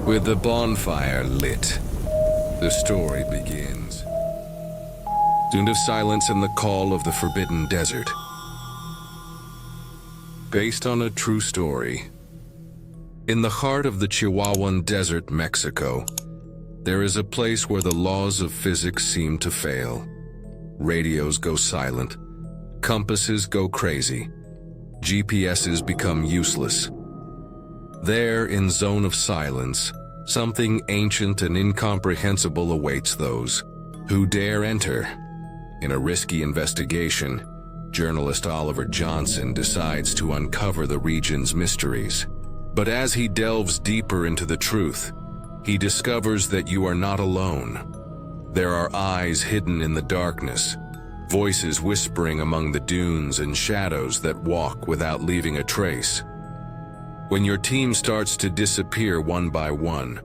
With the bonfire lit, the story begins. Sound of silence and the call of the forbidden desert. Based on a true story. In the heart of the Chihuahuan desert, Mexico, there is a place where the laws of physics seem to fail. Radios go silent, compasses go crazy, GPSs become useless. There, in Zone of Silence, something ancient and incomprehensible awaits those who dare enter. In a risky investigation, journalist Oliver Johnson decides to uncover the region's mysteries. But as he delves deeper into the truth, he discovers that you are not alone. There are eyes hidden in the darkness, voices whispering among the dunes, and shadows that walk without leaving a trace. When your team starts to disappear one by one,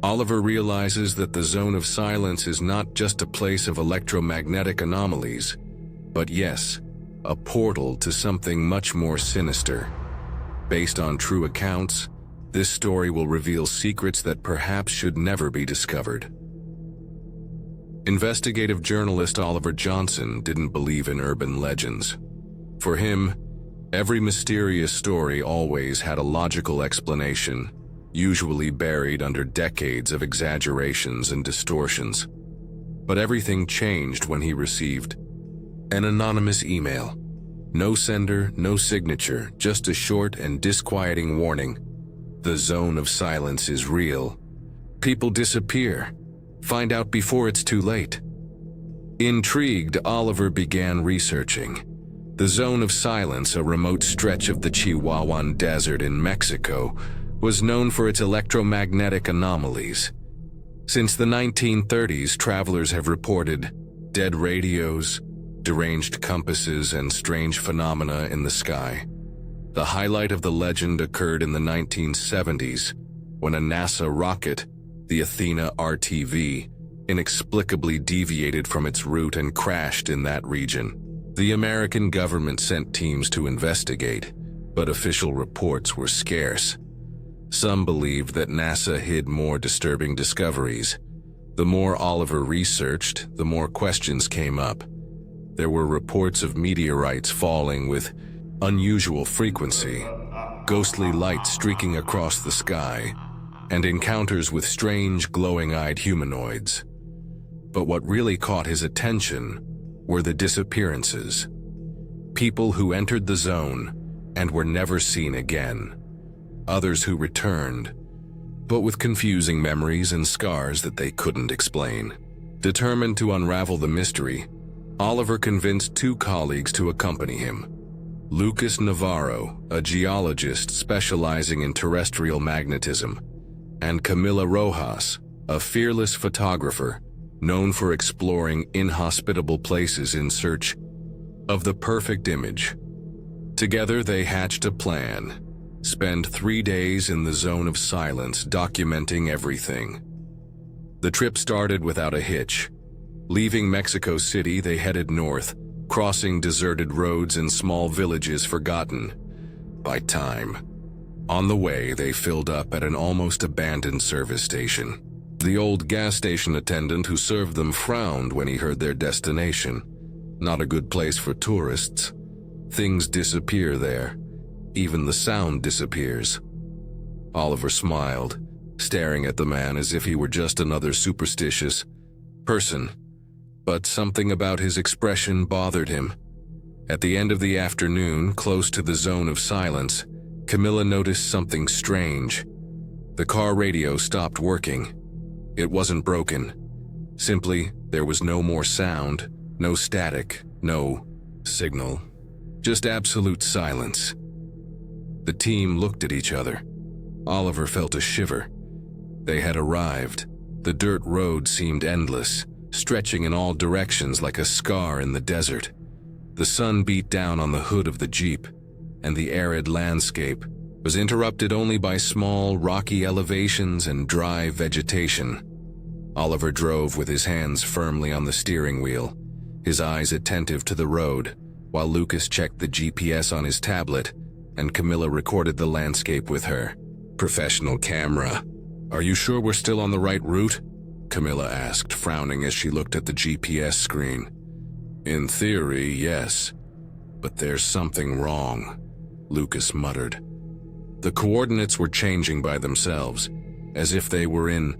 Oliver realizes that the Zone of Silence is not just a place of electromagnetic anomalies, but yes, a portal to something much more sinister. Based on true accounts, this story will reveal secrets that perhaps should never be discovered. Investigative journalist Oliver Johnson didn't believe in urban legends. For him, every mysterious story always had a logical explanation, usually buried under decades of exaggerations and distortions. But everything changed when he received an anonymous email. No sender, no signature, just a short and disquieting warning. The Zone of Silence is real. People disappear. Find out before it's too late. Intrigued, Oliver began researching. The Zone of Silence, a remote stretch of the Chihuahuan Desert in Mexico, was known for its electromagnetic anomalies. Since the 1930s, travelers have reported dead radios, deranged compasses, and strange phenomena in the sky. The highlight of the legend occurred in the 1970s, when a NASA rocket, the Athena RTV, inexplicably deviated from its route and crashed in that region. The American government sent teams to investigate, but official reports were scarce. Some believed that NASA hid more disturbing discoveries. The more Oliver researched, the more questions came up. There were reports of meteorites falling with unusual frequency, ghostly light streaking across the sky, and encounters with strange glowing-eyed humanoids. But what really caught his attention were the disappearances. People who entered the zone and were never seen again. Others who returned, but with confusing memories and scars that they couldn't explain. Determined to unravel the mystery, Oliver convinced two colleagues to accompany him. Lucas Navarro, a geologist specializing in terrestrial magnetism, and Camila Rojas, a fearless photographer known for exploring inhospitable places in search of the perfect image. Together they hatched a plan. Spend 3 days in the Zone of Silence documenting everything. The trip started without a hitch. Leaving Mexico City, they headed north, crossing deserted roads and small villages forgotten by time. On the way, they filled up at an almost abandoned service station. The old gas station attendant who served them frowned when he heard their destination. Not a good place for tourists. Things disappear there. Even the sound disappears. Oliver smiled, staring at the man as if he were just another superstitious person. But something about his expression bothered him. At the end of the afternoon, close to the Zone of Silence, Camilla noticed something strange. The car radio stopped working. It wasn't broken. Simply, there was no more sound, no static, no signal. Just absolute silence. The team looked at each other. Oliver felt a shiver. They had arrived. The dirt road seemed endless, stretching in all directions like a scar in the desert. The sun beat down on the hood of the Jeep, and the arid landscape was interrupted only by small, rocky elevations and dry vegetation. Oliver drove with his hands firmly on the steering wheel, his eyes attentive to the road, while Lucas checked the GPS on his tablet and Camilla recorded the landscape with her professional camera. "Are you sure we're still on the right route?" Camilla asked, frowning as she looked at the GPS screen. "In theory, yes. But there's something wrong," Lucas muttered. The coordinates were changing by themselves, as if they were in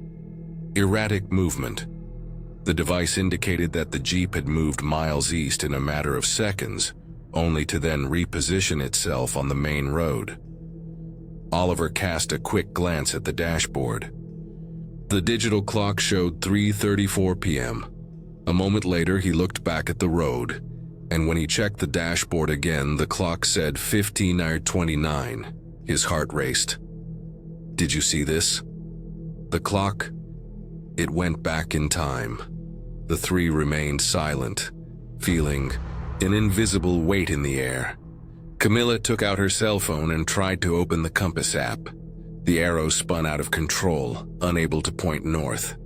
erratic movement. The device indicated that the Jeep had moved miles east in a matter of seconds, only to then reposition itself on the main road. Oliver cast a quick glance at the dashboard. The digital clock showed 3:34 p.m. A moment later, he looked back at the road, and when he checked the dashboard again, the clock said 15:29. His heart raced. "Did you see this?" The clock, it went back in time. The three remained silent, feeling an invisible weight in the air. Camilla took out her cell phone and tried to open the compass app. The arrow spun out of control, unable to point north.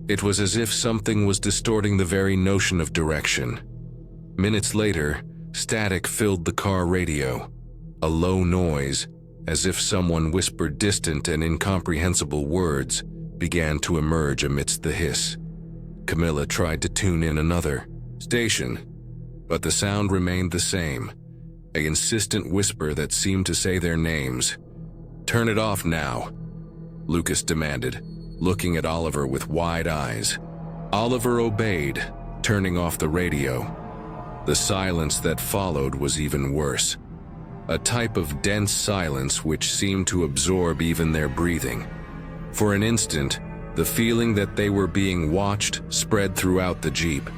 It was as if something was distorting the very notion of direction. Minutes later, static filled the car radio. A low noise, as if someone whispered distant and incomprehensible words, began to emerge amidst the hiss. Camilla tried to tune in another station, but the sound remained the same, an insistent whisper that seemed to say their names. "Turn it off now," Lucas demanded, looking at Oliver with wide eyes. Oliver obeyed, turning off the radio. The silence that followed was even worse. A type of dense silence which seemed to absorb even their breathing. For an instant, the feeling that they were being watched spread throughout the Jeep.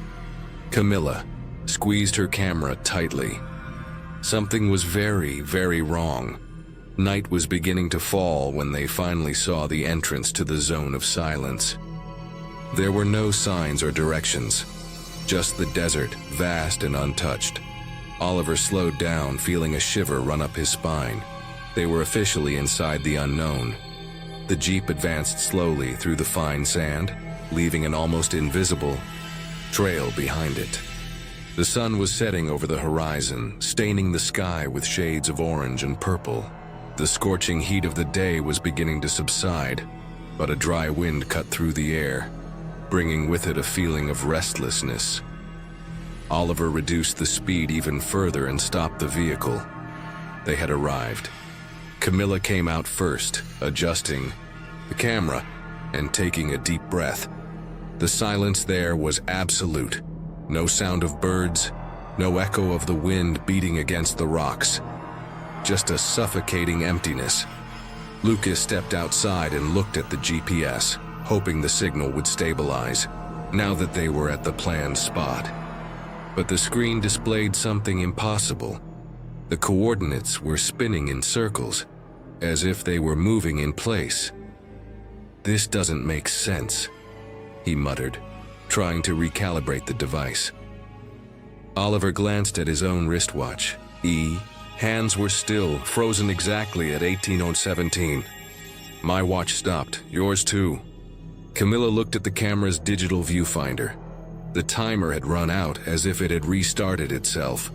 Camilla squeezed her camera tightly. Something was very, very wrong. Night was beginning to fall when they finally saw the entrance to the zone of silence. There were no signs or directions, just the desert, vast and untouched. Oliver slowed down, feeling a shiver run up his spine. They were officially inside the unknown. The Jeep advanced slowly through the fine sand, leaving an almost invisible trail behind it. The sun was setting over the horizon, staining the sky with shades of orange and purple. The scorching heat of the day was beginning to subside, but a dry wind cut through the air, bringing with it a feeling of restlessness. Oliver reduced the speed even further and stopped the vehicle. They had arrived. Camilla came out first, adjusting the camera and taking a deep breath. The silence there was absolute. No sound of birds, no echo of the wind beating against the rocks. Just a suffocating emptiness. Lucas stepped outside and looked at the GPS, hoping the signal would stabilize, now that they were at the planned spot. But the screen displayed something impossible. The coordinates were spinning in circles, as if they were moving in place. "This doesn't make sense," he muttered, trying to recalibrate the device. Oliver glanced at his own wristwatch. Hands were still, frozen exactly at 18:17. "My watch stopped, yours too." Camilla looked at the camera's digital viewfinder. The timer had run out, as if it had restarted itself.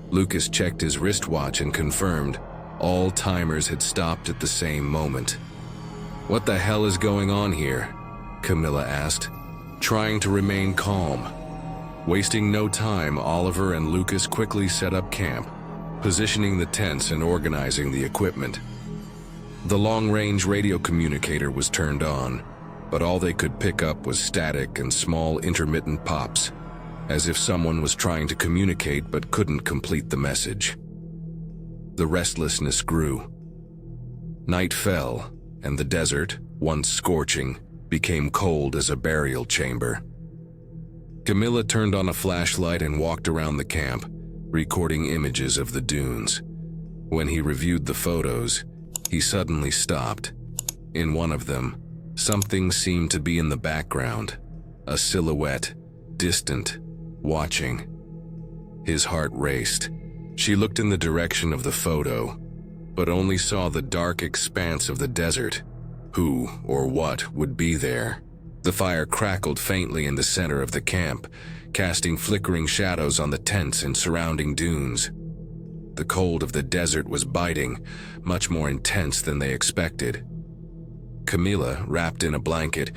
Lucas checked his wristwatch and confirmed all timers had stopped at the same moment. "What the hell is going on here?" Camilla asked, trying to remain calm. Wasting no time, Oliver and Lucas quickly set up camp, positioning the tents and organizing the equipment. The long-range radio communicator was turned on, but all they could pick up was static and small intermittent pops, as if someone was trying to communicate but couldn't complete the message. The restlessness grew. Night fell, and the desert, once scorching, became cold as a burial chamber. Camilla turned on a flashlight and walked around the camp, recording images of the dunes. When he reviewed the photos, he suddenly stopped. In one of them, something seemed to be in the background, a silhouette, distant, watching. His heart raced. She looked in the direction of the photo, but only saw the dark expanse of the desert. Who or what would be there? The fire crackled faintly in the center of the camp, casting flickering shadows on the tents and surrounding dunes. The cold of the desert was biting, much more intense than they expected. Camila, wrapped in a blanket,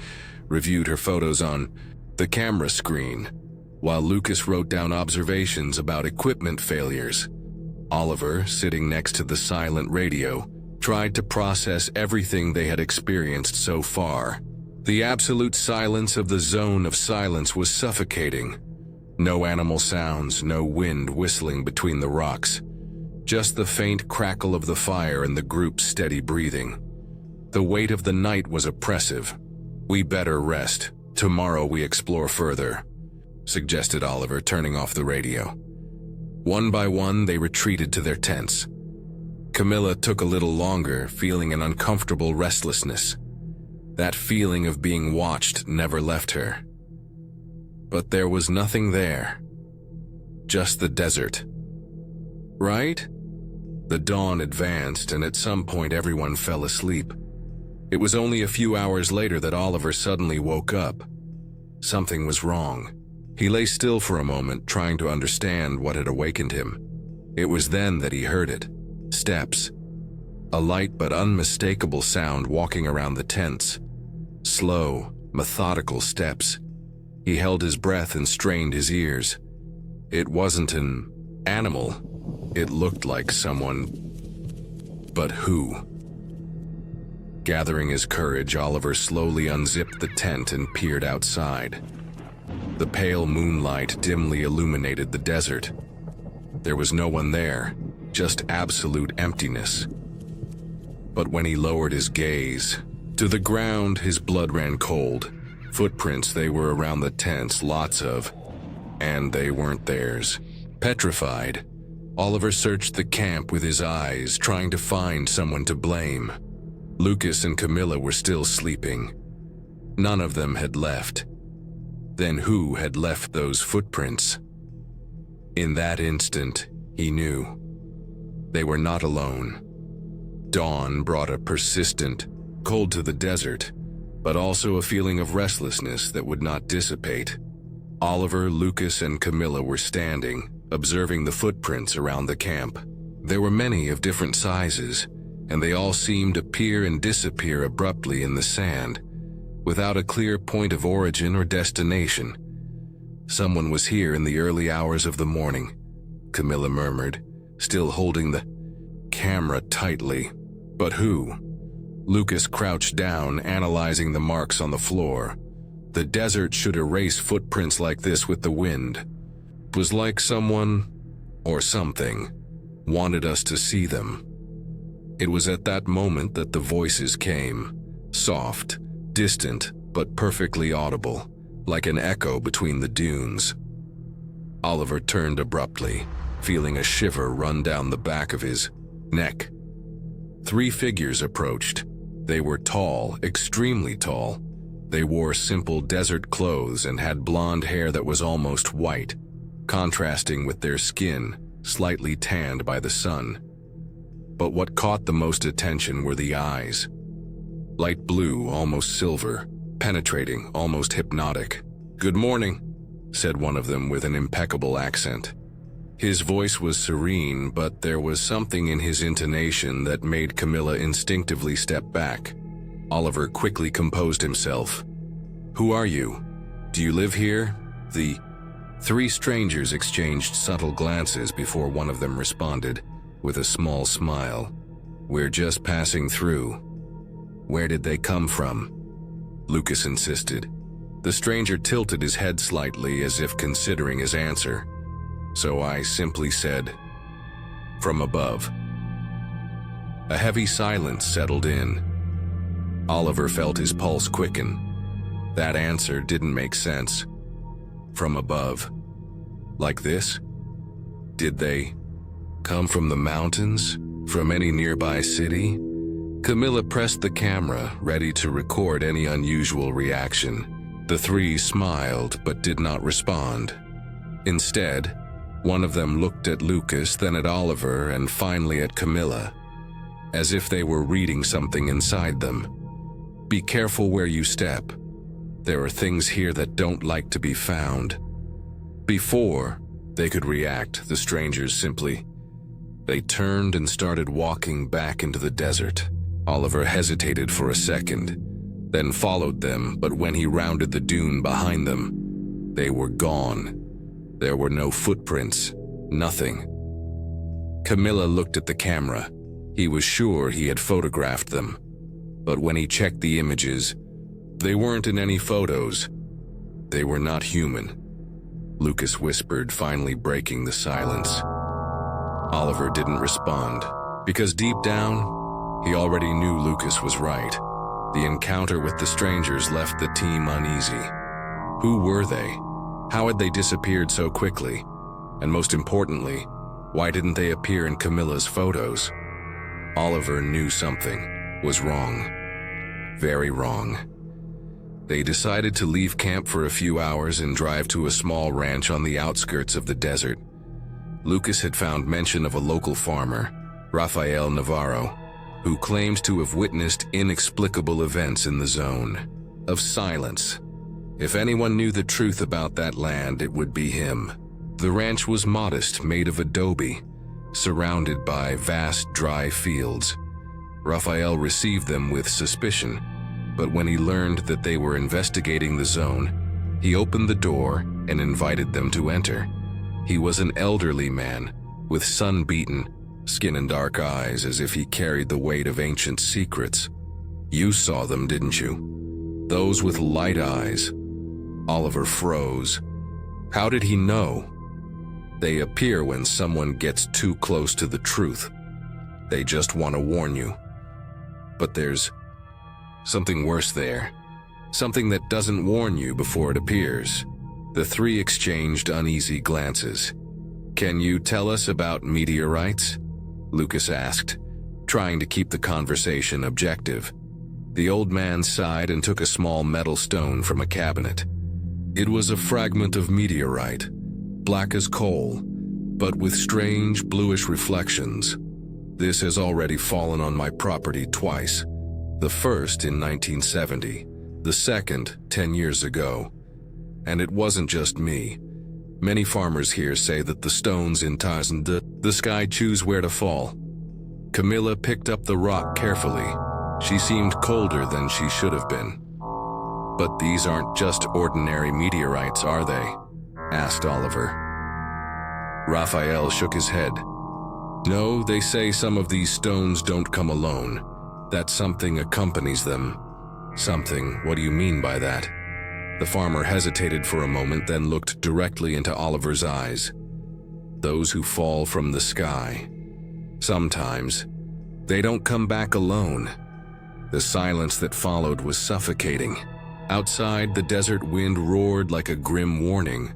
reviewed her photos on the camera screen, while Lucas wrote down observations about equipment failures. Oliver, sitting next to the silent radio, tried to process everything they had experienced so far. The absolute silence of the zone of silence was suffocating. No animal sounds, no wind whistling between the rocks. Just the faint crackle of the fire and the group's steady breathing. The weight of the night was oppressive. "We better rest. Tomorrow we explore further," suggested Oliver, turning off the radio. One by one, they retreated to their tents. Camilla took a little longer, feeling an uncomfortable restlessness. That feeling of being watched never left her. But there was nothing there. Just the desert. Right? The dawn advanced, and at some point everyone fell asleep. It was only a few hours later that Oliver suddenly woke up. Something was wrong. He lay still for a moment, trying to understand what had awakened him. It was then that he heard it. Steps. A light but unmistakable sound walking around the tents. Slow, methodical steps. He held his breath and strained his ears. It wasn't an animal. It looked like someone. But who? Gathering his courage, Oliver slowly unzipped the tent and peered outside. The pale moonlight dimly illuminated the desert. There was no one there, just absolute emptiness. But when he lowered his gaze to the ground, his blood ran cold. Footprints, they were around the tents, lots of, and they weren't theirs. Petrified, Oliver searched the camp with his eyes, trying to find someone to blame. Lucas and Camilla were still sleeping. None of them had left. Then who had left those footprints? In that instant, he knew. They were not alone. Dawn brought a persistent cold to the desert, but also a feeling of restlessness that would not dissipate. Oliver, Lucas, and Camilla were standing, observing the footprints around the camp. There were many of different sizes, and they all seemed to appear and disappear abruptly in the sand, without a clear point of origin or destination. "Someone was here in the early hours of the morning," Camilla murmured, still holding the camera tightly. But who? Lucas crouched down, analyzing the marks on the floor. The desert should erase footprints like this with the wind. It was like someone, or something, wanted us to see them. It was at that moment that the voices came, soft, distant, but perfectly audible, like an echo between the dunes. Oliver turned abruptly, feeling a shiver run down the back of his neck. 3 figures approached. They were tall, extremely tall. They wore simple desert clothes and had blonde hair that was almost white, contrasting with their skin, slightly tanned by the sun. But what caught the most attention were the eyes. Light blue, almost silver, penetrating, almost hypnotic. "Good morning," said one of them with an impeccable accent. His voice was serene, but there was something in his intonation that made Camilla instinctively step back. Oliver quickly composed himself. "Who are you? Do you live here?" The 3 strangers exchanged subtle glances before one of them responded, with a small smile. "We're just passing through." "Where did they come from?" Lucas insisted. The stranger tilted his head slightly as if considering his answer. So I simply said, "From above." A heavy silence settled in. Oliver felt his pulse quicken. That answer didn't make sense. From above. Like this? Did they come from the mountains? From any nearby city? Camilla pressed the camera, ready to record any unusual reaction. The 3 smiled but did not respond. Instead, one of them looked at Lucas, then at Oliver, and finally at Camilla, as if they were reading something inside them. "Be careful where you step. There are things here that don't like to be found." Before they could react, the strangers simply, they turned and started walking back into the desert. Oliver hesitated for a second, then followed them, but when he rounded the dune behind them, they were gone. There were no footprints, nothing. Camilla looked at the camera. He was sure he had photographed them. But when he checked the images, they weren't in any photos. They were not human. Lucas whispered, finally breaking the silence. Oliver didn't respond, because deep down, he already knew Lucas was right. The encounter with the strangers left the team uneasy. Who were they? How had they disappeared so quickly? And most importantly, why didn't they appear in Camilla's photos? Oliver knew something was wrong. Very wrong. They decided to leave camp for a few hours and drive to a small ranch on the outskirts of the desert. Lucas had found mention of a local farmer, Rafael Navarro, who claimed to have witnessed inexplicable events in the zone of silence. If anyone knew the truth about that land, it would be him. The ranch was modest, made of adobe, surrounded by vast dry fields. Rafael received them with suspicion, but when he learned that they were investigating the zone, he opened the door and invited them to enter. He was an elderly man with sun-beaten skin and dark eyes, as if he carried the weight of ancient secrets. You saw them, didn't you? Those with light eyes. Oliver froze. How did he know? They appear when someone gets too close to the truth. They just want to warn you. But there's something worse there. Something that doesn't warn you before it appears. The three exchanged uneasy glances. Can you tell us about meteorites? Lucas asked, trying to keep the conversation objective. The old man sighed and took a small metal stone from a cabinet. It was a fragment of meteorite, black as coal, but with strange bluish reflections. This has already fallen on my property twice. The first in 1970, the second 10 years ago. And it wasn't just me. Many farmers here say that the stones in the sky choose where to fall. Camilla picked up the rock carefully. She seemed colder than she should have been. But these aren't just ordinary meteorites, are they? Asked Oliver. Raphael shook his head. No, they say some of these stones don't come alone. That something accompanies them. Something, what do you mean by that? The farmer hesitated for a moment, then looked directly into Oliver's eyes. Those who fall from the sky. Sometimes, they don't come back alone. The silence that followed was suffocating. Outside, the desert wind roared like a grim warning.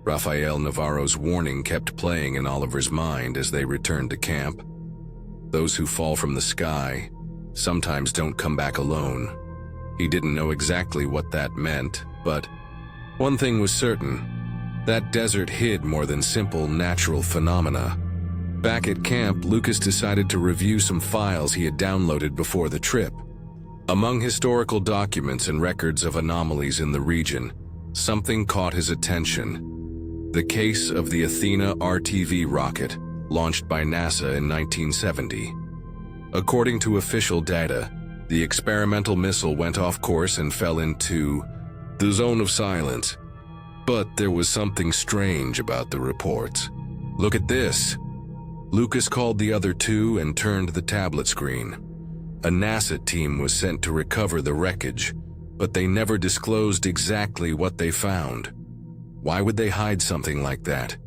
Rafael Navarro's warning kept playing in Oliver's mind as they returned to camp. Those who fall from the sky sometimes don't come back alone. He didn't know exactly what that meant, but one thing was certain. That desert hid more than simple natural phenomena. Back at camp, Lucas decided to review some files he had downloaded before the trip. Among historical documents and records of anomalies in the region, something caught his attention. The case of the Athena RTV rocket, launched by NASA in 1970. According to official data, the experimental missile went off course and fell into the zone of silence. But there was something strange about the reports. Look at this. Lucas called the other two and turned the tablet screen. A NASA team was sent to recover the wreckage, but they never disclosed exactly what they found. Why would they hide something like that?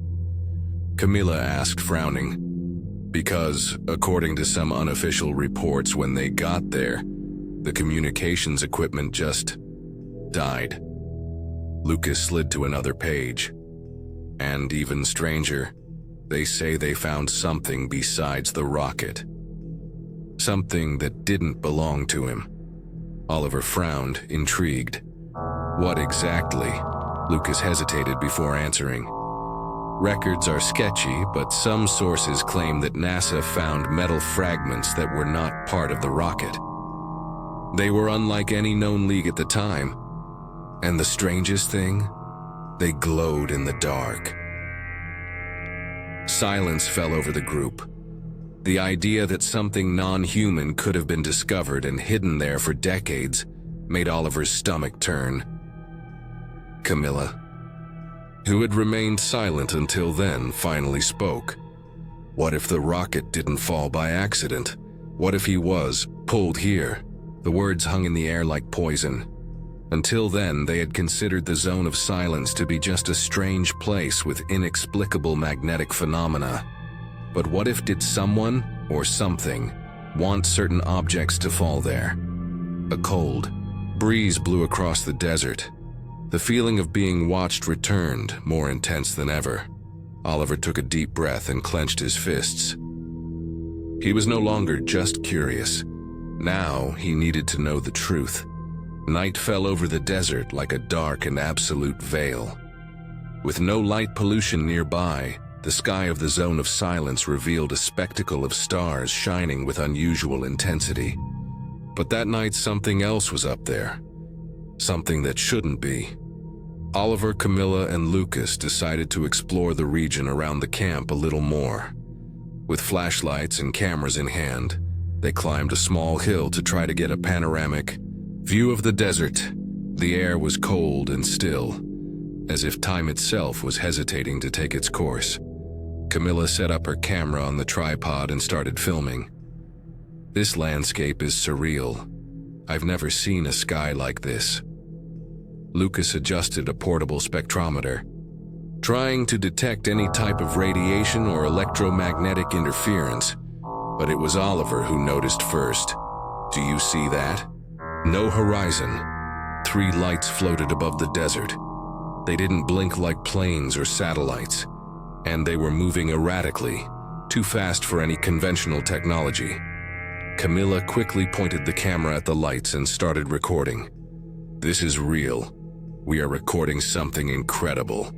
Camilla asked, frowning. Because, according to some unofficial reports, when they got there, the communications equipment just died. Lucas slid to another page. And even stranger, they say they found something besides the rocket. Something that didn't belong to him. Oliver frowned, intrigued. What exactly? Lucas hesitated before answering. Records are sketchy, but some sources claim that NASA found metal fragments that were not part of the rocket. They were unlike any known league at the time. And the strangest thing? They glowed in the dark. Silence fell over the group. The idea that something non-human could have been discovered and hidden there for decades made Oliver's stomach turn. Camilla, who had remained silent until then, finally spoke. What if the rocket didn't fall by accident? What if he was pulled here? The words hung in the air like poison. Until then, they had considered the zone of silence to be just a strange place with inexplicable magnetic phenomena. But what if did someone, or something, want certain objects to fall there? A cold breeze blew across the desert. The feeling of being watched returned, more intense than ever. Oliver took a deep breath and clenched his fists. He was no longer just curious. Now he needed to know the truth. Night fell over the desert like a dark and absolute veil. With no light pollution nearby, the sky of the zone of silence revealed a spectacle of stars shining with unusual intensity. But that night something else was up there. Something that shouldn't be. Oliver, Camilla, and Lucas decided to explore the region around the camp a little more. With flashlights and cameras in hand, they climbed a small hill to try to get a panoramic view of the desert. The air was cold and still, as if time itself was hesitating to take its course. Camilla set up her camera on the tripod and started filming. This landscape is surreal. I've never seen a sky like this. Lucas adjusted a portable spectrometer, trying to detect any type of radiation or electromagnetic interference, but it was Oliver who noticed first. Do you see that? No horizon. 3 lights floated above the desert. They didn't blink like planes or satellites, and they were moving erratically, too fast for any conventional technology. Camilla quickly pointed the camera at the lights and started recording. This is real. We are recording something incredible.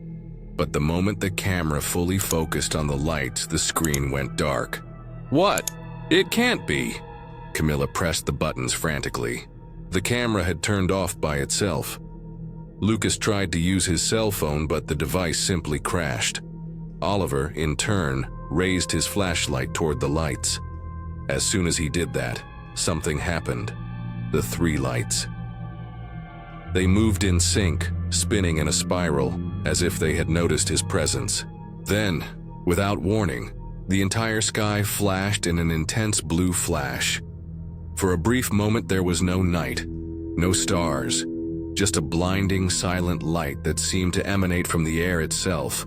But the moment the camera fully focused on the lights, the screen went dark. What? It can't be! Camilla pressed the buttons frantically. The camera had turned off by itself. Lucas tried to use his cell phone, but the device simply crashed. Oliver, in turn, raised his flashlight toward the lights. As soon as he did that, something happened. The 3 lights. They moved in sync, spinning in a spiral, as if they had noticed his presence. Then, without warning, the entire sky flashed in an intense blue flash. For a brief moment there was no night, no stars, just a blinding, silent light that seemed to emanate from the air itself.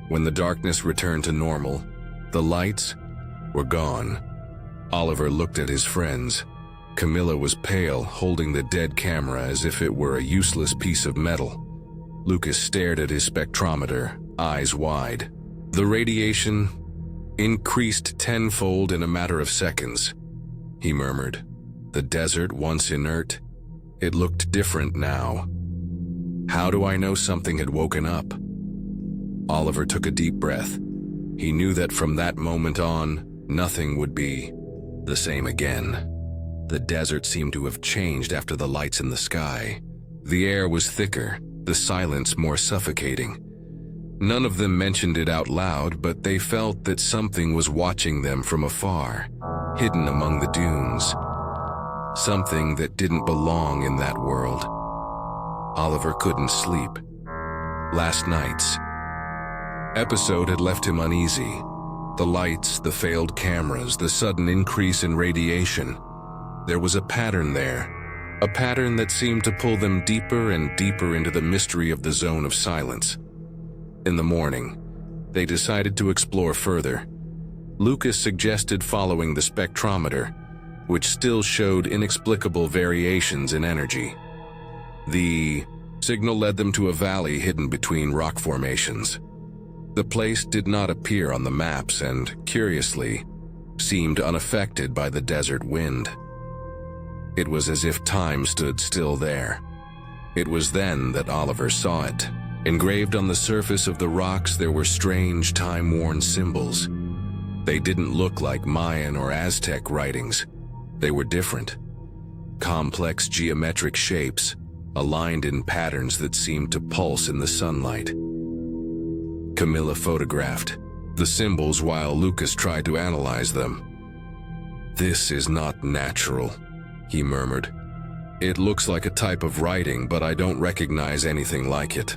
When the darkness returned to normal, the lights were gone. Oliver looked at his friends. Camilla was pale, holding the dead camera as if it were a useless piece of metal. Lucas stared at his spectrometer, eyes wide. The radiation increased tenfold in a matter of seconds. He murmured. The desert, once inert, it looked different now. How do I know something had woken up? Oliver took a deep breath. He knew that from that moment on, nothing would be the same again. The desert seemed to have changed after the lights in the sky. The air was thicker, the silence more suffocating. None of them mentioned it out loud, but they felt that something was watching them from afar, hidden among the dunes. Something that didn't belong in that world. Oliver couldn't sleep. Last night's episode had left him uneasy. The lights, the failed cameras, the sudden increase in radiation. There was a pattern there, a pattern that seemed to pull them deeper and deeper into the mystery of the zone of silence. In the morning, they decided to explore further. Lucas suggested following the spectrometer, which still showed inexplicable variations in energy. The signal led them to a valley hidden between rock formations. The place did not appear on the maps and, curiously, seemed unaffected by the desert wind. It was as if time stood still there. It was then that Oliver saw it. Engraved on the surface of the rocks there were strange, time-worn symbols. They didn't look like Mayan or Aztec writings. They were different. Complex geometric shapes, aligned in patterns that seemed to pulse in the sunlight. Camilla photographed. the symbols while Lucas tried to analyze them. "This is not natural," he murmured. "It looks like a type of writing, but I don't recognize anything like it."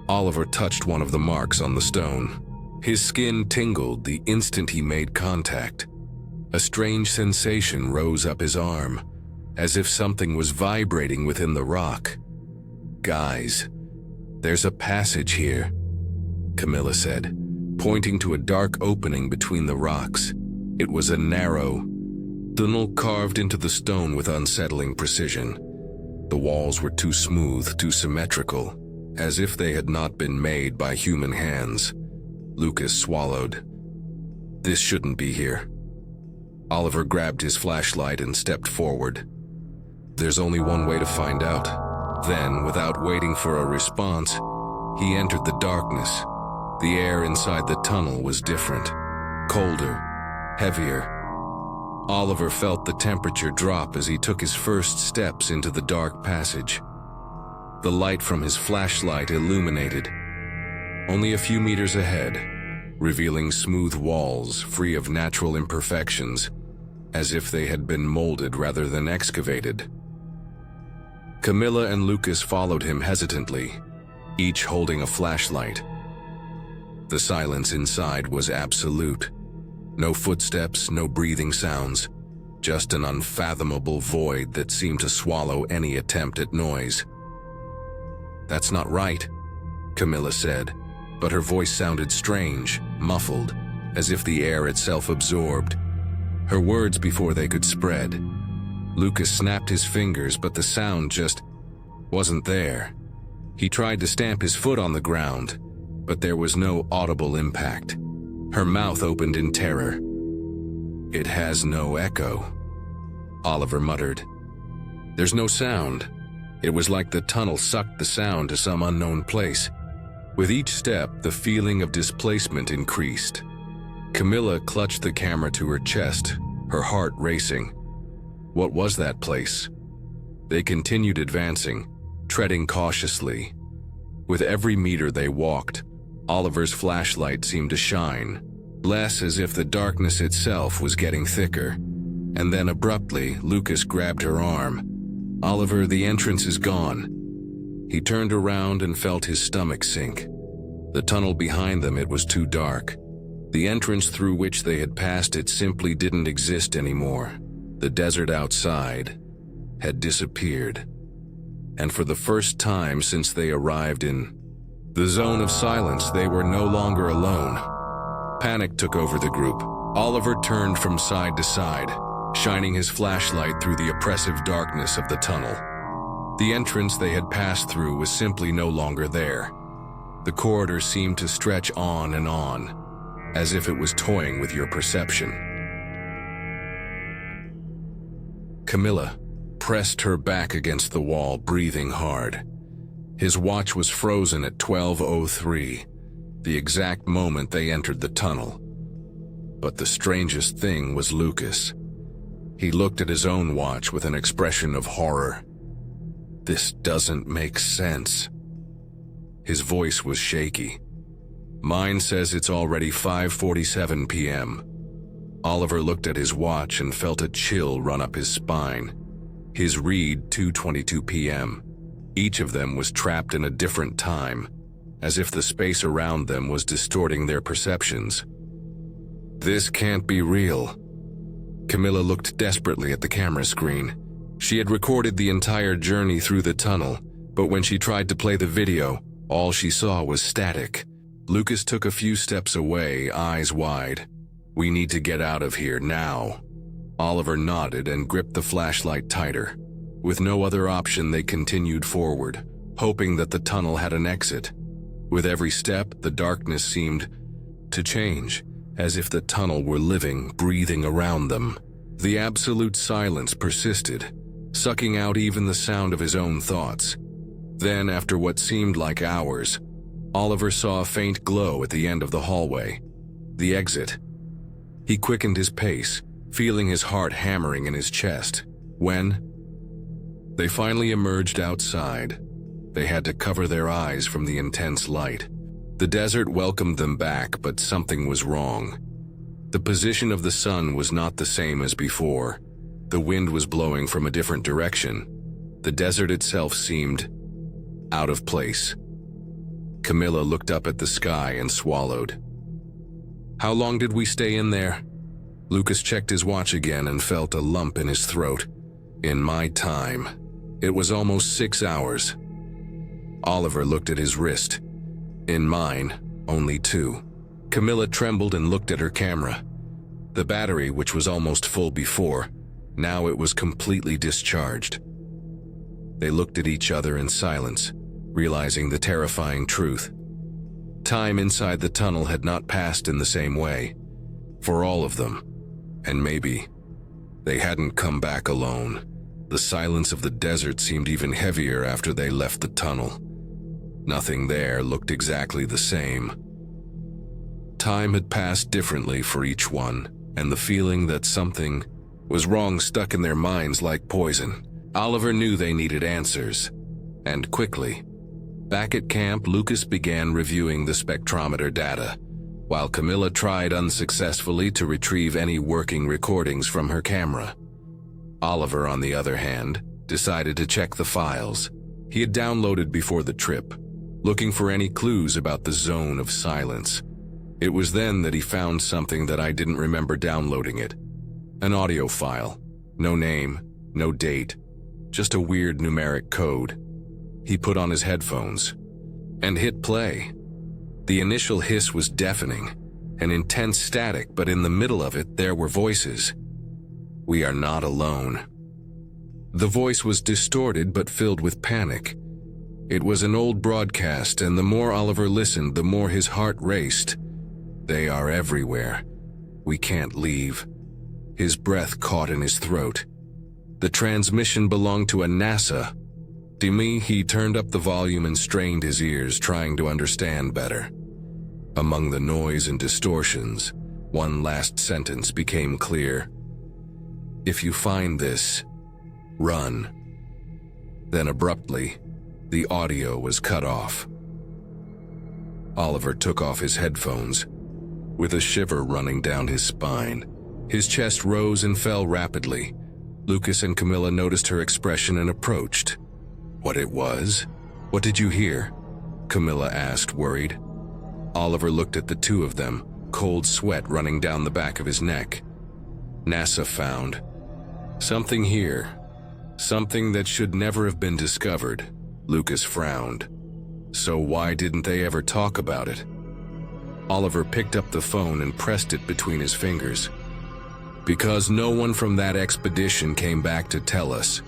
Oliver touched one of the marks on the stone. His skin tingled the instant he made contact. A strange sensation rose up his arm, as if something was vibrating within the rock. "Guys, there's a passage here," Camilla said, pointing to a dark opening between the rocks. It was a narrow tunnel carved into the stone with unsettling precision. The walls were too smooth, too symmetrical, as if they had not been made by human hands. Lucas swallowed. "This shouldn't be here." Oliver grabbed his flashlight and stepped forward. "There's only one way to find out." Then, without waiting for a response, he entered the darkness. The air inside the tunnel was different, colder, heavier. Oliver felt the temperature drop as he took his first steps into the dark passage. The light from his flashlight illuminated only a few meters ahead, revealing smooth walls free of natural imperfections, as if they had been molded rather than excavated. Camilla and Lucas followed him hesitantly, each holding a flashlight. The silence inside was absolute. No footsteps, no breathing sounds, just an unfathomable void that seemed to swallow any attempt at noise. "That's not right," Camilla said, but her voice sounded strange, muffled, as if the air itself absorbed her words before they could spread. Lucas snapped his fingers, but the sound just wasn't there. He tried to stamp his foot on the ground, but there was no audible impact. Her mouth opened in terror. "It has no echo," Oliver muttered. "There's no sound." It was like the tunnel sucked the sound to some unknown place. With each step, the feeling of displacement increased. Camilla clutched the camera to her chest, her heart racing. What was that place? They continued advancing, treading cautiously. With every meter they walked, Oliver's flashlight seemed to shine, less as if the darkness itself was getting thicker. And then abruptly, Lucas grabbed her arm. "Oliver, the entrance is gone." He turned around and felt his stomach sink. The tunnel behind them, it was too dark. The entrance through which they had passed it simply didn't exist anymore. The desert outside had disappeared. And for the first time since they arrived in the zone of silence, they were no longer alone. Panic took over the group. Oliver turned from side to side, shining his flashlight through the oppressive darkness of the tunnel. The entrance they had passed through was simply no longer there. The corridor seemed to stretch on and on, as if it was toying with your perception. Camilla pressed her back against the wall, breathing hard. His watch was frozen at 12:03, the exact moment they entered the tunnel. But the strangest thing was Lucas. He looked at his own watch with an expression of horror. "This doesn't make sense." His voice was shaky. "Mine says it's already 5:47 p.m. Oliver looked at his watch and felt a chill run up his spine. His read 2:22 p.m. Each of them was trapped in a different time, as if the space around them was distorting their perceptions. "This can't be real." Camilla looked desperately at the camera screen. She had recorded the entire journey through the tunnel, but when she tried to play the video, all she saw was static. Lucas took a few steps away, eyes wide. "We need to get out of here now." Oliver nodded and gripped the flashlight tighter. With no other option, they continued forward, hoping that the tunnel had an exit. With every step, the darkness seemed to change, as if the tunnel were living, breathing around them. The absolute silence persisted, sucking out even the sound of his own thoughts. Then, after what seemed like hours, Oliver saw a faint glow at the end of the hallway. The exit. He quickened his pace, feeling his heart hammering in his chest. When they finally emerged outside, they had to cover their eyes from the intense light. The desert welcomed them back, but something was wrong. The position of the sun was not the same as before. The wind was blowing from a different direction. The desert itself seemed out of place. Camilla looked up at the sky and swallowed. "How long did we stay in there?" Lucas checked his watch again and felt a lump in his throat. "In my time, it was almost 6 hours." Oliver looked at his wrist. "In mine, only 2. Camilla trembled and looked at her camera. The battery, which was almost full before, now it was completely discharged. They looked at each other in silence, realizing the terrifying truth. Time inside the tunnel had not passed in the same way, for all of them, and maybe they hadn't come back alone. The silence of the desert seemed even heavier after they left the tunnel. Nothing there looked exactly the same. Time had passed differently for each one, and the feeling that something was wrong stuck in their minds like poison. Oliver knew they needed answers, and quickly. Back at camp, Lucas began reviewing the spectrometer data, while Camilla tried unsuccessfully to retrieve any working recordings from her camera. Oliver, on the other hand, decided to check the files he had downloaded before the trip, looking for any clues about the zone of silence. It was then that he found something that I didn't remember downloading it. An audio file. No name, no date, just a weird numeric code. He put on his headphones and hit play. The initial hiss was deafening, an intense static, but in the middle of it there were voices. "We are not alone." The voice was distorted but filled with panic. It was an old broadcast, and the more Oliver listened, the more his heart raced. "They are everywhere. We can't leave." His breath caught in his throat. The transmission belonged to a NASA. He turned up the volume and strained his ears, trying to understand better. Among the noise and distortions, one last sentence became clear. "If you find this, run." Then abruptly, the audio was cut off. Oliver took off his headphones, with a shiver running down his spine. His chest rose and fell rapidly. Lucas and Camilla noticed her expression and approached. "What it was? What did you hear?" Camilla asked, worried. Oliver looked at the two of them, cold sweat running down the back of his neck. "NASA found something here. Something that should never have been discovered." Lucas frowned. "So why didn't they ever talk about it?" Oliver picked up the phone and pressed it between his fingers. "Because no one from that expedition came back to tell us.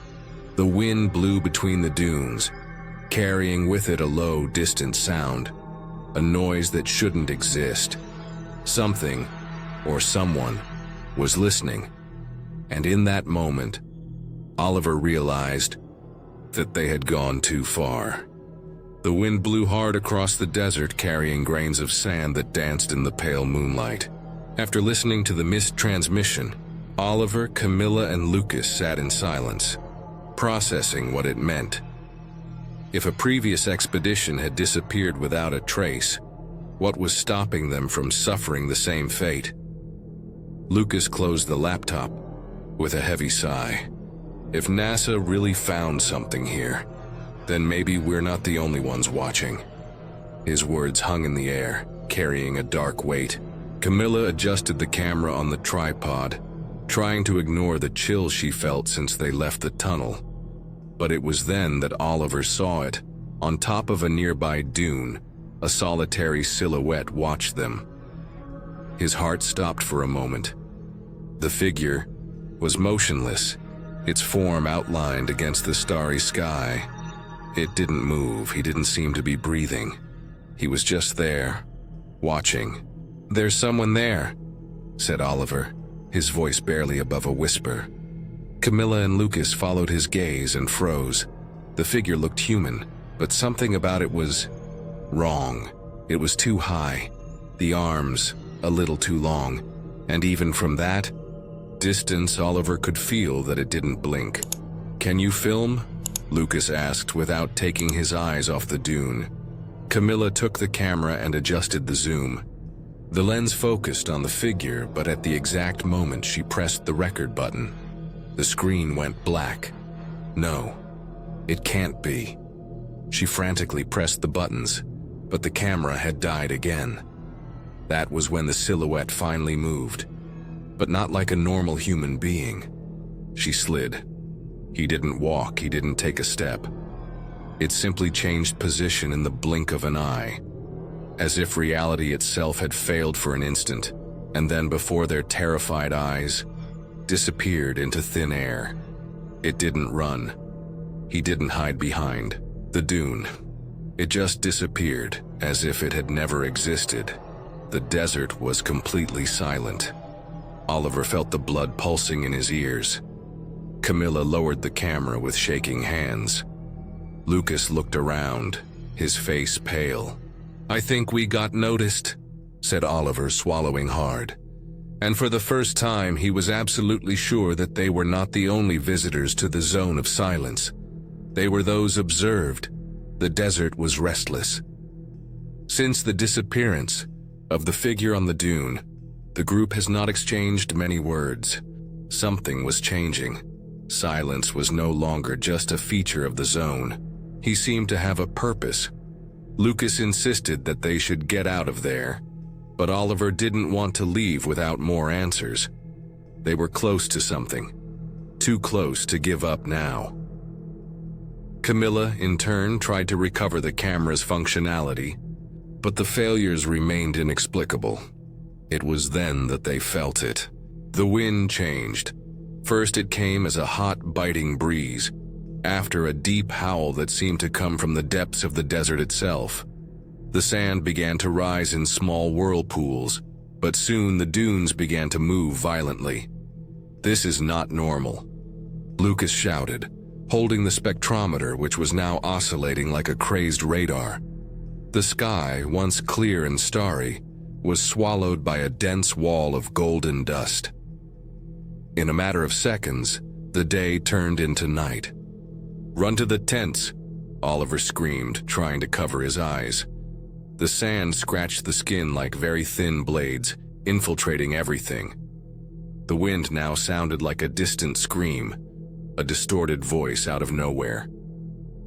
The wind blew between the dunes, carrying with it a low, distant sound, a noise that shouldn't exist. Something, or someone, was listening. And in that moment, Oliver realized that they had gone too far. The wind blew hard across the desert, carrying grains of sand that danced in the pale moonlight. After listening to the missed transmission, Oliver, Camilla, and Lucas sat in silence, processing what it meant. If a previous expedition had disappeared without a trace, what was stopping them from suffering the same fate? Lucas closed the laptop with a heavy sigh. If NASA really found something here, then maybe we're not the only ones watching. His words hung in the air, carrying a dark weight. Camilla adjusted the camera on the tripod, trying to ignore the chill she felt since they left the tunnel. But it was then that Oliver saw it. On top of a nearby dune, a solitary silhouette watched them. His heart stopped for a moment. The figure was motionless, its form outlined against the starry sky. It didn't move, he didn't seem to be breathing. He was just there, watching. "There's someone there," said Oliver, his voice barely above a whisper. Camilla and Lucas followed his gaze and froze. The figure looked human, but something about it was wrong. It was too high, the arms a little too long, and even from that distance, Oliver could feel that it didn't blink. "Can you film?" Lucas asked without taking his eyes off the dune. Camilla took the camera and adjusted the zoom. The lens focused on the figure, but at the exact moment she pressed the record button, the screen went black. No, it can't be. She frantically pressed the buttons, but the camera had died again. That was when the silhouette finally moved, but not like a normal human being. She slid. He didn't walk, he didn't take a step. It simply changed position in the blink of an eye, as if reality itself had failed for an instant, and then before their terrified eyes, disappeared into thin air. It didn't run. He didn't hide behind the dune. It just disappeared, as if it had never existed. The desert was completely silent. Oliver felt the blood pulsing in his ears. Camilla lowered the camera with shaking hands. Lucas looked around, his face pale. "I think we got noticed," said Oliver, swallowing hard. And for the first time, he was absolutely sure that they were not the only visitors to the zone of silence. They were those observed. The desert was restless. Since the disappearance of the figure on the dune, the group has not exchanged many words. Something was changing. Silence was no longer just a feature of the zone. He seemed to have a purpose. Lucas insisted that they should get out of there, but Oliver didn't want to leave without more answers. They were close to something. Too close to give up now. Camilla, in turn, tried to recover the camera's functionality, but the failures remained inexplicable. It was then that they felt it. The wind changed. First it came as a hot, biting breeze, after a deep howl that seemed to come from the depths of the desert itself. The sand began to rise in small whirlpools, but soon the dunes began to move violently. "This is not normal," Lucas shouted, holding the spectrometer, which was now oscillating like a crazed radar. The sky, once clear and starry, was swallowed by a dense wall of golden dust. In a matter of seconds, the day turned into night. "Run to the tents," Oliver screamed, trying to cover his eyes. The sand scratched the skin like very thin blades, infiltrating everything. The wind now sounded like a distant scream, a distorted voice out of nowhere.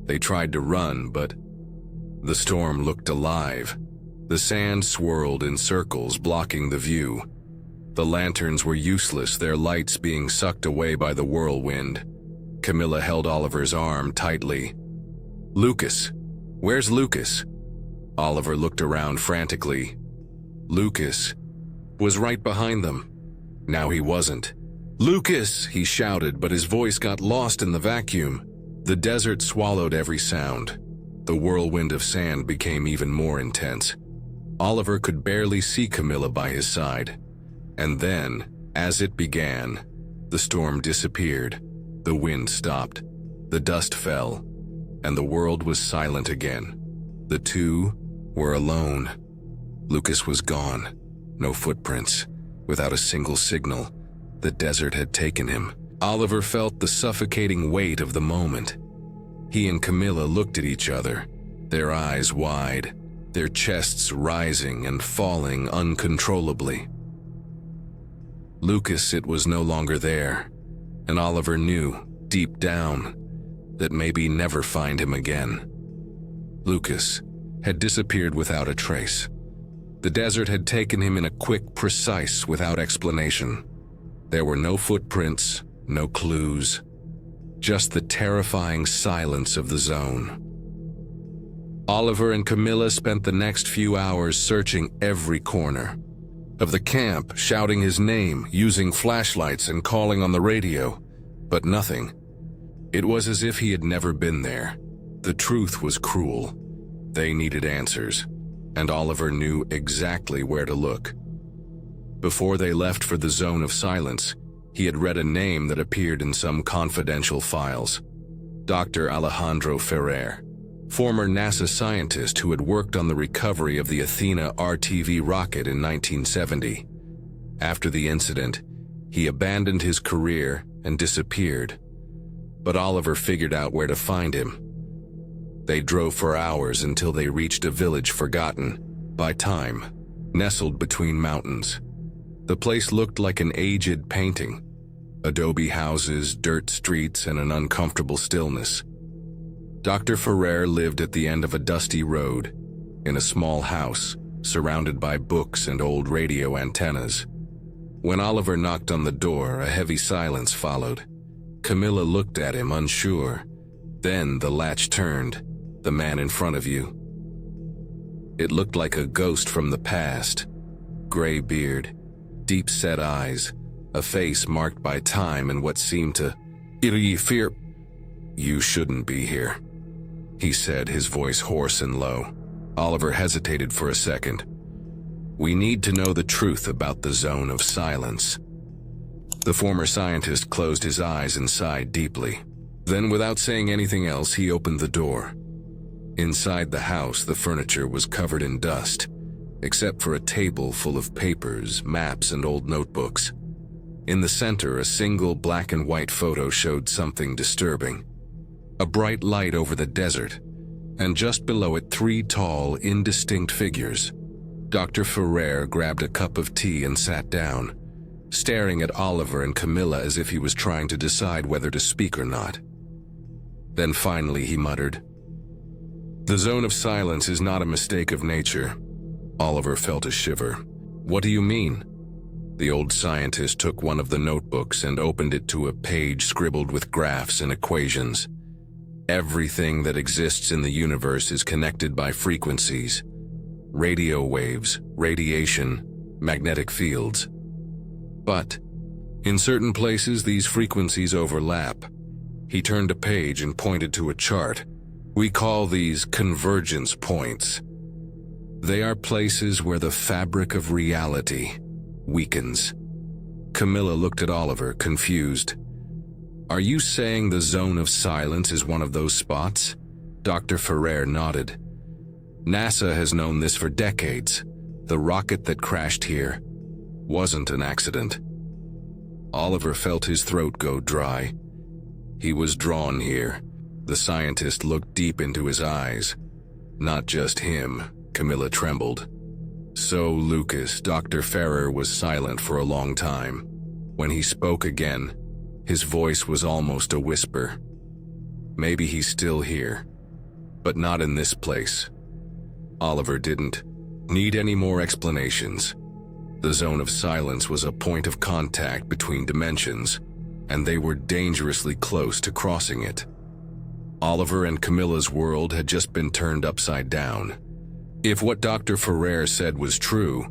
They tried to run, but the storm looked alive. The sand swirled in circles, blocking the view. The lanterns were useless, their lights being sucked away by the whirlwind. Camilla held Oliver's arm tightly. "Lucas! Where's Lucas?" Oliver looked around frantically. Lucas was right behind them. Now he wasn't. "Lucas!" he shouted, but his voice got lost in the vacuum. The desert swallowed every sound. The whirlwind of sand became even more intense. Oliver could barely see Camilla by his side. And then, as it began, the storm disappeared. The wind stopped. The dust fell, and the world was silent again. The two were alone. Lucas was gone. No footprints. Without a single signal, the desert had taken him. Oliver felt the suffocating weight of the moment. He and Camilla looked at each other, their eyes wide, their chests rising and falling uncontrollably. Lucas, it was no longer there, and Oliver knew, deep down, that maybe never find him again. Lucas had disappeared without a trace. The desert had taken him in a quick, precise, without explanation. There were no footprints, no clues, just the terrifying silence of the zone. Oliver and Camilla spent the next few hours searching every corner of the camp, shouting his name, using flashlights and calling on the radio, but nothing. It was as if he had never been there. The truth was cruel. They needed answers, and Oliver knew exactly where to look. Before they left for the zone of silence, he had read a name that appeared in some confidential files. Dr. Alejandro Ferrer, former NASA scientist who had worked on the recovery of the Athena RTV rocket in 1970. After the incident, he abandoned his career and disappeared. But Oliver figured out where to find him. They drove for hours until they reached a village forgotten by time, nestled between mountains. The place looked like an aged painting. Adobe houses, dirt streets, and an uncomfortable stillness. Dr. Ferrer lived at the end of a dusty road, in a small house, surrounded by books and old radio antennas. When Oliver knocked on the door, a heavy silence followed. Camilla looked at him, unsure. Then the latch turned. The man in front of you. It looked like a ghost from the past. Gray beard, deep-set eyes, a face marked by time and what seemed to fear. "You shouldn't be here," he said, his voice hoarse and low. Oliver hesitated for a second. "We need to know the truth about the zone of silence." The former scientist closed his eyes and sighed deeply. Then, without saying anything else, he opened the door. Inside the house, the furniture was covered in dust, except for a table full of papers, maps, and old notebooks. In the center, a single black and white photo showed something disturbing. A bright light over the desert, and just below it 3 tall, indistinct figures. Dr. Ferrer grabbed a cup of tea and sat down, staring at Oliver and Camilla as if he was trying to decide whether to speak or not. Then finally he muttered, "The zone of silence is not a mistake of nature." Oliver felt a shiver. "What do you mean?" The old scientist took one of the notebooks and opened it to a page scribbled with graphs and equations. Everything that exists in the universe is connected by frequencies. Radio waves, radiation, magnetic fields. But in certain places these frequencies overlap. He turned a page and pointed to a chart. We call these convergence points. They are places where the fabric of reality weakens. Camilla looked at Oliver, confused. "Are you saying the zone of silence is one of those spots?" Dr. Ferrer nodded. "NASA has known this for decades. The rocket that crashed here wasn't an accident." Oliver felt his throat go dry. He was drawn here. The scientist looked deep into his eyes. "Not just him," Camilla trembled. "So, Lucas," Dr. Ferrer was silent for a long time. When he spoke again, his voice was almost a whisper. "Maybe he's still here, but not in this place." Oliver didn't need any more explanations. The zone of silence was a point of contact between dimensions, and they were dangerously close to crossing it. Oliver and Camilla's world had just been turned upside down. If what Dr. Ferrer said was true,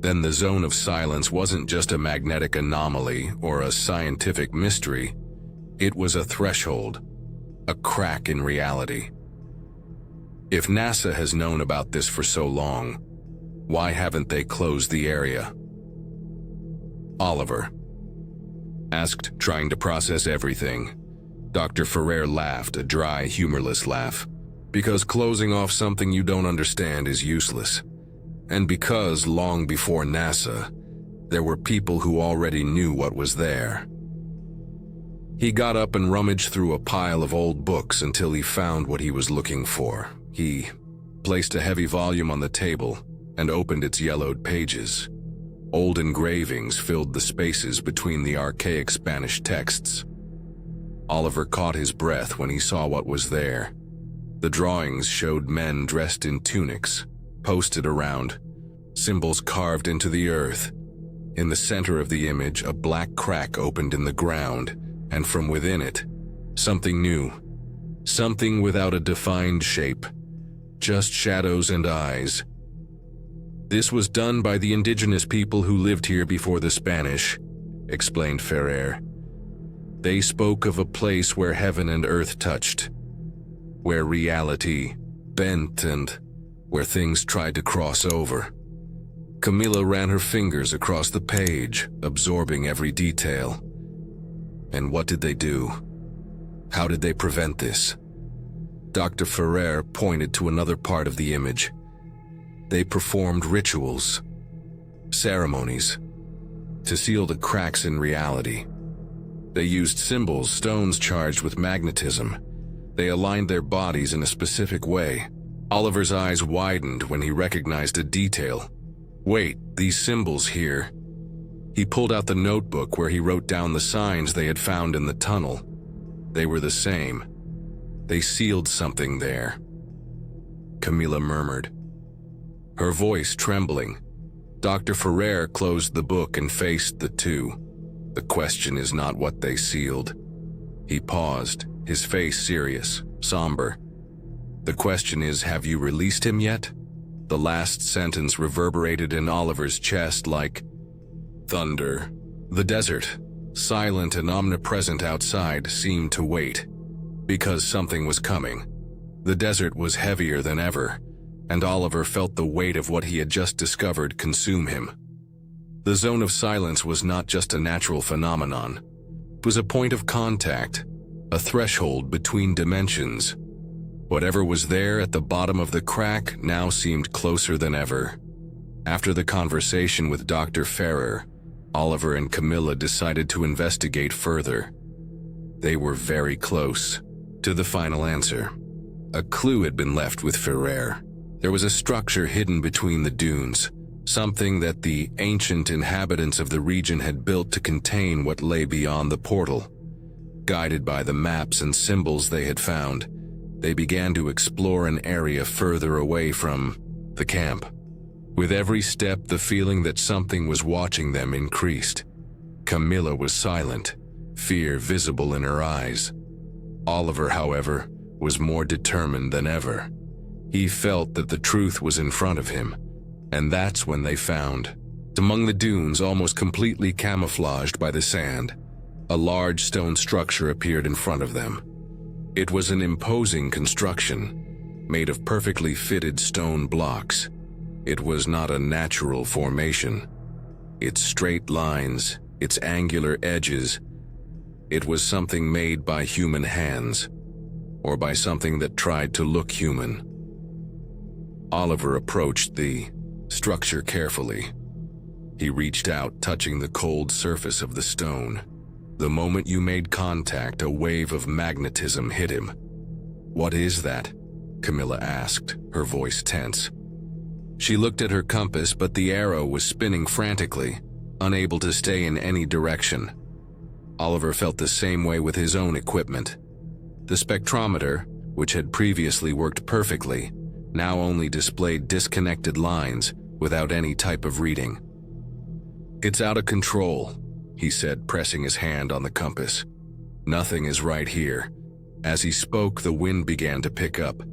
then the zone of silence wasn't just a magnetic anomaly or a scientific mystery. It was a threshold, a crack in reality. If NASA has known about this for so long, why haven't they closed the area? Oliver asked, trying to process everything. Dr. Ferrer laughed, a dry, humorless laugh. "Because closing off something you don't understand is useless. And because, long before NASA, there were people who already knew what was there." He got up and rummaged through a pile of old books until he found what he was looking for. He placed a heavy volume on the table and opened its yellowed pages. Old engravings filled the spaces between the archaic Spanish texts. Oliver caught his breath when he saw what was there. The drawings showed men dressed in tunics, posted around, symbols carved into the earth. In the center of the image, a black crack opened in the ground, and from within it, something new. Something without a defined shape, just shadows and eyes. "This was done by the indigenous people who lived here before the Spanish," explained Ferrer. "They spoke of a place where heaven and earth touched, where reality bent and where things tried to cross over." Camilla ran her fingers across the page, absorbing every detail. "And what did they do? How did they prevent this?" Dr. Ferrer pointed to another part of the image. "They performed rituals, ceremonies, to seal the cracks in reality. They used symbols, stones charged with magnetism. They aligned their bodies in a specific way. Oliver's eyes widened when he recognized a detail. Wait, these symbols here. He pulled out the notebook where he wrote down the signs they had found in the tunnel. They were the same. They sealed something there. Camilla murmured, her voice trembling. Dr. Ferrer closed the book and faced the two. The question is not what they sealed. He paused, his face serious, somber. The question is, have you released him yet? The last sentence reverberated in Oliver's chest like thunder. The desert, silent and omnipresent outside, seemed to wait, because something was coming. The desert was heavier than ever, and Oliver felt the weight of what he had just discovered consume him. The zone of silence was not just a natural phenomenon. It was a point of contact, a threshold between dimensions. Whatever was there at the bottom of the crack now seemed closer than ever. After the conversation with Dr. Ferrer, Oliver and Camilla decided to investigate further. They were very close to the final answer. A clue had been left with Ferrer. There was a structure hidden between the dunes, something that the ancient inhabitants of the region had built to contain what lay beyond the portal. Guided by the maps and symbols they had found, they began to explore an area further away from the camp. With every step, the feeling that something was watching them increased. Camilla was silent, fear visible in her eyes. Oliver, however, was more determined than ever. He felt that the truth was in front of him, and that's when they found, among the dunes almost completely camouflaged by the sand, a large stone structure appeared in front of them. It was an imposing construction, made of perfectly fitted stone blocks. It was not a natural formation. Its straight lines, its angular edges, it was something made by human hands, or by something that tried to look human. Oliver approached the structure carefully. He reached out, touching the cold surface of the stone. The moment you made contact, a wave of magnetism hit him. "What is that?" Camilla asked, her voice tense. She looked at her compass, but the arrow was spinning frantically, unable to stay in any direction. Oliver felt the same way with his own equipment. The spectrometer, which had previously worked perfectly, now only displayed disconnected lines without any type of reading. "It's out of control," he said, pressing his hand on the compass. "Nothing is right here." As he spoke, the wind began to pick up.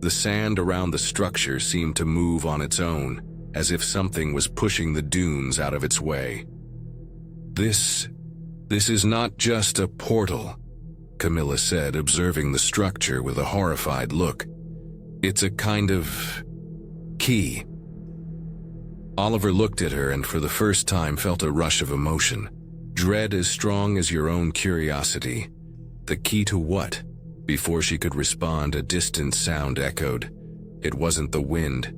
The sand around the structure seemed to move on its own, as if something was pushing the dunes out of its way. This is not just a portal," Camilla said, observing the structure with a horrified look. "It's a kind of key." Oliver looked at her and for the first time felt a rush of emotion. Dread as strong as your own curiosity. The key to what? Before she could respond, a distant sound echoed. It wasn't the wind.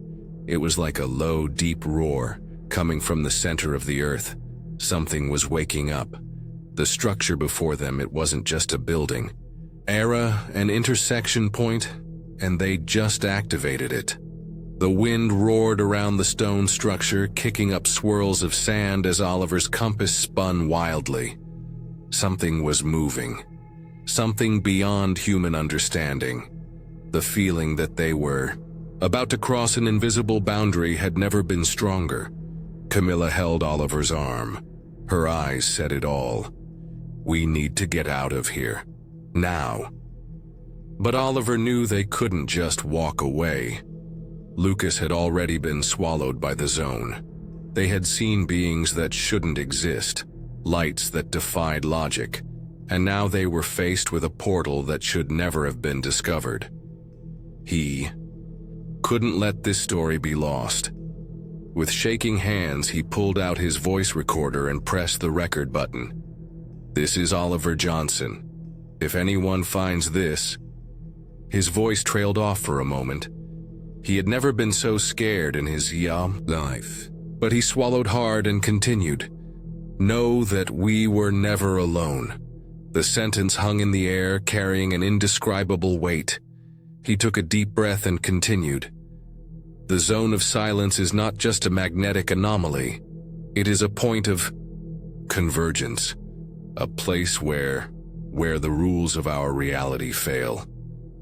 It was like a low, deep roar coming from the center of the earth. Something was waking up. The structure before them, it wasn't just a building. An intersection point, and they just activated it. The wind roared around the stone structure, kicking up swirls of sand as Oliver's compass spun wildly. Something was moving. Something beyond human understanding. The feeling that they were about to cross an invisible boundary had never been stronger. Camilla held Oliver's arm. Her eyes said it all. "We need to get out of here. Now." But Oliver knew they couldn't just walk away. Lucas had already been swallowed by the zone. They had seen beings that shouldn't exist, lights that defied logic, and now they were faced with a portal that should never have been discovered. He couldn't let this story be lost. With shaking hands, he pulled out his voice recorder and pressed the record button. "This is Oliver Johnson. If anyone finds this..." His voice trailed off for a moment. He had never been so scared in his life, but he swallowed hard and continued. "Know that we were never alone. The sentence hung in the air, carrying an indescribable weight. He took a deep breath and continued. The zone of silence is not just a magnetic anomaly. It is a point of convergence, a place where the rules of our reality fail.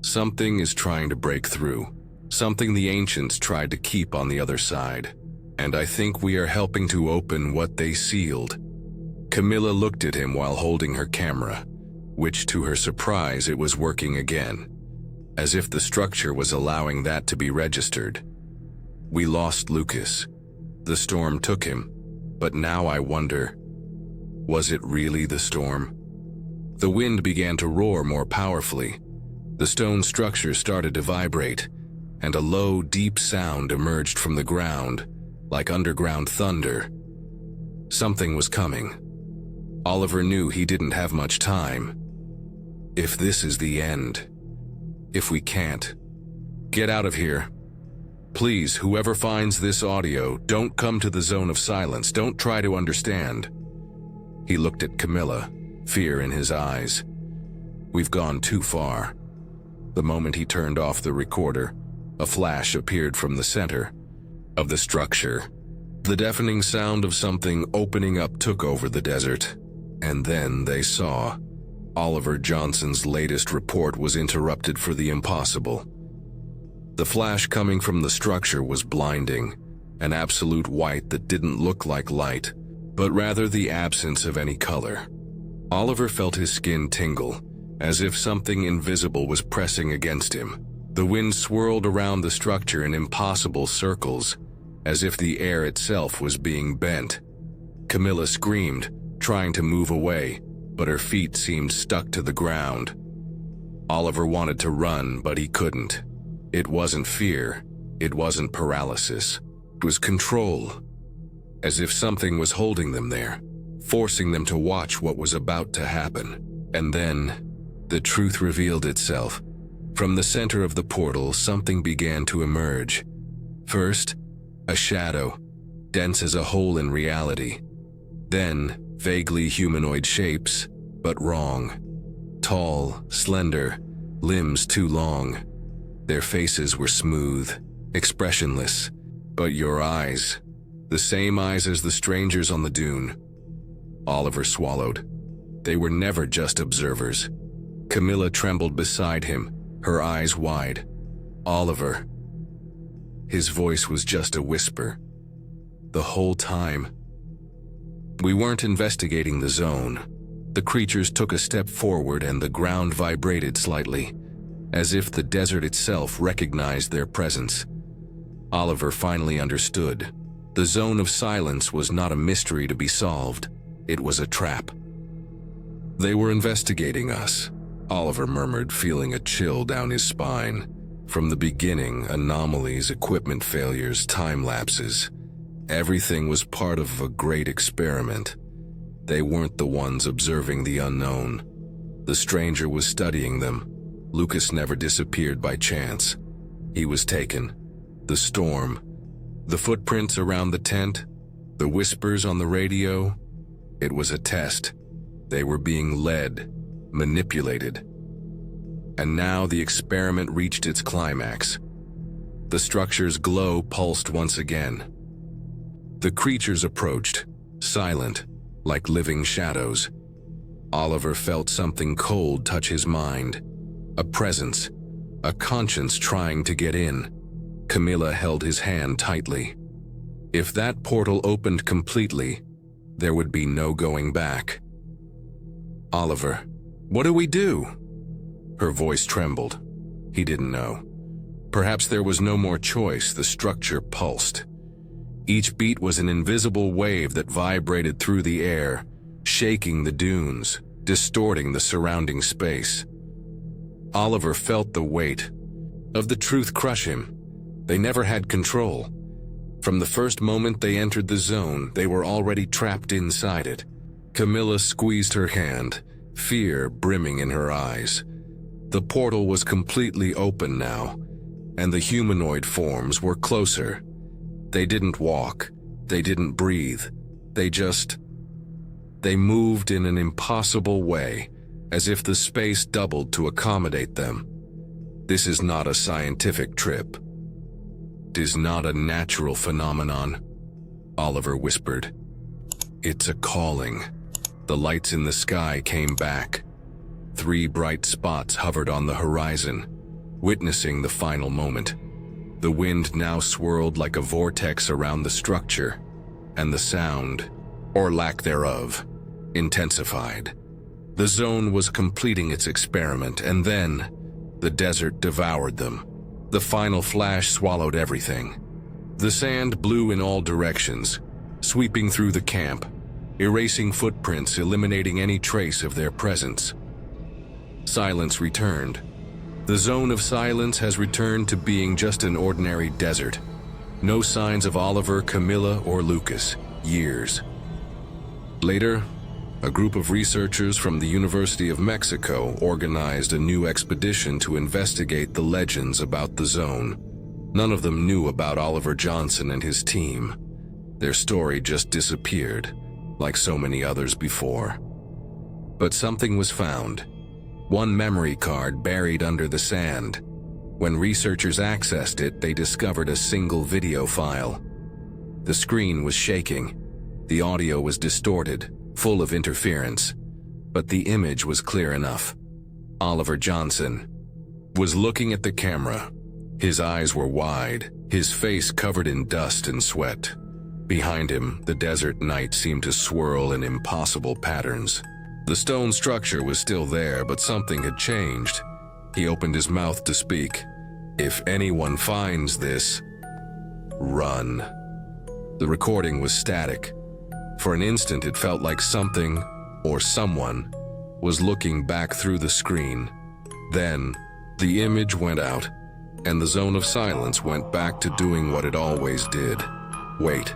Something is trying to break through, something the ancients tried to keep on the other side, and I think we are helping to open what they sealed. Camilla looked at him while holding her camera, which to her surprise it was working again, as if the structure was allowing that to be registered. We lost Lucas. The storm took him, but now I wonder, was it really the storm? The wind began to roar more powerfully. The stone structure started to vibrate, and a low, deep sound emerged from the ground, like underground thunder. Something was coming. Oliver knew he didn't have much time. If this is the end, if we can't, get out of here. Please, whoever finds this audio, don't come to the zone of silence. Don't try to understand. He looked at Camilla, fear in his eyes. We've gone too far. The moment he turned off the recorder, a flash appeared from the center of the structure. The deafening sound of something opening up took over the desert, and then they saw. Oliver Johnson's latest report was interrupted for the impossible. The flash coming from the structure was blinding, an absolute white that didn't look like light, but rather the absence of any color. Oliver felt his skin tingle, as if something invisible was pressing against him. The wind swirled around the structure in impossible circles, as if the air itself was being bent. Camilla screamed, trying to move away, but her feet seemed stuck to the ground. Oliver wanted to run, but he couldn't. It wasn't fear. It wasn't paralysis. It was control. As if something was holding them there, forcing them to watch what was about to happen. And then, the truth revealed itself. From the center of the portal, something began to emerge. First, a shadow, dense as a hole in reality. Then, vaguely humanoid shapes, but wrong. Tall, slender, limbs too long. Their faces were smooth, expressionless, but your eyes, the same eyes as the strangers on the dune. Oliver swallowed. They were never just observers. Camilla trembled beside him, her eyes wide. Oliver. His voice was just a whisper. The whole time. We weren't investigating the zone. The creatures took a step forward and the ground vibrated slightly, as if the desert itself recognized their presence. Oliver finally understood. The zone of silence was not a mystery to be solved. It was a trap. They were investigating us, Oliver murmured, feeling a chill down his spine. From the beginning, anomalies, equipment failures, time lapses. Everything was part of a great experiment. They weren't the ones observing the unknown. The stranger was studying them. Lucas never disappeared by chance. He was taken. The storm, the footprints around the tent, the whispers on the radio. It was a test. They were being led, manipulated. And now the experiment reached its climax. The structure's glow pulsed once again. The creatures approached, silent, like living shadows. Oliver felt something cold touch his mind. A presence, a conscience trying to get in. Camilla held his hand tightly. If that portal opened completely, there would be no going back. Oliver, what do we do? Her voice trembled. He didn't know. Perhaps there was no more choice. The structure pulsed. Each beat was an invisible wave that vibrated through the air, shaking the dunes, distorting the surrounding space. Oliver felt the weight of the truth crush him. They never had control. From the first moment they entered the zone, they were already trapped inside it. Camilla squeezed her hand, fear brimming in her eyes. The portal was completely open now, and the humanoid forms were closer. They didn't walk, they didn't breathe, they moved in an impossible way, as if the space doubled to accommodate them. This is not a scientific trip. It is not a natural phenomenon, Oliver whispered. It's a calling. The lights in the sky came back. 3 bright spots hovered on the horizon, witnessing the final moment. The wind now swirled like a vortex around the structure, and the sound, or lack thereof, intensified. The zone was completing its experiment, and then the desert devoured them. The final flash swallowed everything. The sand blew in all directions, sweeping through the camp, erasing footprints, eliminating any trace of their presence. Silence returned. The zone of silence has returned to being just an ordinary desert. No signs of Oliver, Camilla, or Lucas. Years. Later, a group of researchers from the University of Mexico organized a new expedition to investigate the legends about the zone. None of them knew about Oliver Johnson and his team. Their story just disappeared, like so many others before. But something was found. One memory card buried under the sand. When researchers accessed it, they discovered a single video file. The screen was shaking. The audio was distorted, full of interference, but the image was clear enough. Oliver Johnson was looking at the camera. His eyes were wide, his face covered in dust and sweat. Behind him, the desert night seemed to swirl in impossible patterns. The stone structure was still there, but something had changed. He opened his mouth to speak. If anyone finds this, run. The recording was static. For an instant, it felt like something, or someone, was looking back through the screen. Then, the image went out, and the zone of silence went back to doing what it always did. Wait.